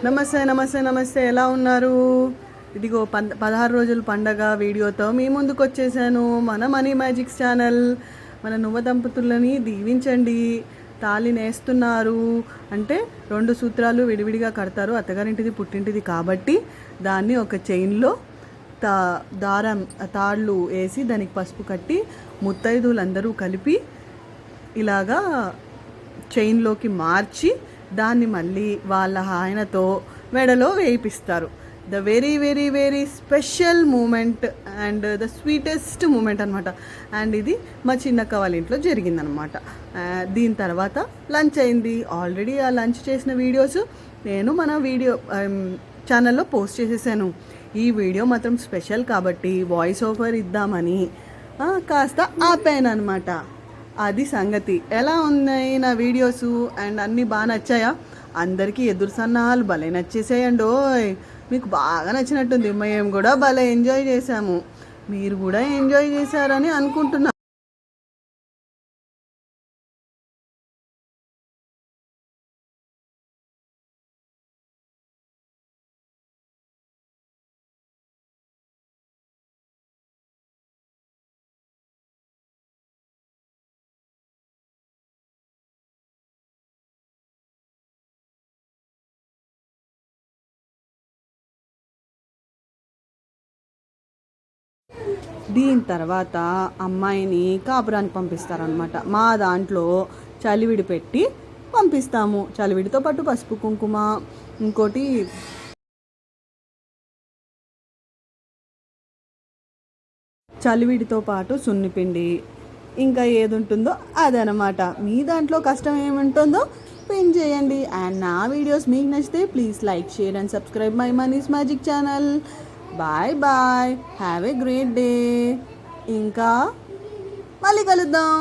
నమస్తే నమస్తే నమస్తే, ఎలా ఉన్నారు? ఇదిగో 16 రోజుల పండగ వీడియోతో మీ ముందుకు వచ్చేసాను. మన మనీ మ్యాజిక్స్ ఛానల్. మన నువ్వ దంపతులని దీవించండి. తాళి నేస్తున్నారు అంటే 2 సూత్రాలు విడివిడిగా కడతారు, అత్తగారింటిది పుట్టింటిది కాబట్టి. దాన్ని ఒక చైన్లో దారం తాళ్ళు వేసి దానికి పసుపు కట్టి ముత్తైదువులందరూ కలిపి ఇలాగా చైన్లోకి మార్చి దాన్ని మళ్ళీ వాళ్ళ ఆయనతో మెడలో వేయిపిస్తారు. The very very very special moment and the sweetest moment అనమాట. అండ్ ఇది మా చిన్నక్క వాళ్ళ ఇంట్లో జరిగిందనమాట. దీని తర్వాత లంచ్ అయింది. ఆల్రెడీ ఆ లంచ్ చేసిన వీడియోస్ నేను మన వీడియో ఛానల్లో పోస్ట్ చేసేసాను. ఈ వీడియో మాత్రం స్పెషల్ కాబట్టి వాయిస్ ఓవర్ ఇద్దామని కాస్త ఆపాను అనమాట. అది సంగతి. ఎలా ఉన్నాయి నా వీడియోసు? అండ్ అన్నీ బాగా నచ్చాయా? అందరికీ ఎదురు సన్నాహాలు భలే నచ్చేసేయండి. ఓయ్, మీకు బాగా నచ్చినట్టుంది. మేము కూడా భలే ఎంజాయ్ చేసాము. మీరు కూడా ఎంజాయ్ చేశారని అనుకుంటున్నా. దీని తర్వాత అమ్మాయిని కాపురానికి పంపిస్తారనమాట. మా దాంట్లో చలివిడి పెట్టి పంపిస్తాము. చలివిడితో పాటు పసుపు కుంకుమ, ఇంకోటి చలివిడితో పాటు సున్నిపిండి, ఇంకా ఏది ఉంటుందో అదనమాట. మీ దాంట్లో కష్టం ఏముంటుందో పిన్ చేయండి. అండ్ నా వీడియోస్ మీకు నచ్చితే please like, share and subscribe my Mani's magic channel. Bye bye, have a great day. ఇంకా మళ్ళీ కలుద్దాం.